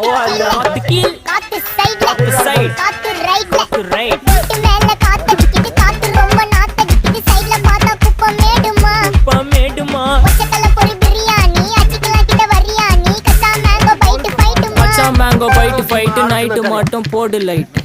காத்து கீழ் காத்து சைடுல காத்து சைடு காத்து ரைட்ல காத்து ரைட் வீட்டு மேல காத்து அடிக்குது காத்து ரொம்ப நாத்தடிக்குது சைடுல பார்த்தா குப்பை மேடுமா மேடுமா பச்சைக்கல்ல பொரி பிரியாணி அச்சிக்கலாம் கிட்ட வரியா நீ கச்சா மேங்கோ பைட்டு ஃபைட்டுமா மச்சா மேங்கோ பைட்டு ஃபைட்டு நைட்டு மட்டும் போடு லைட்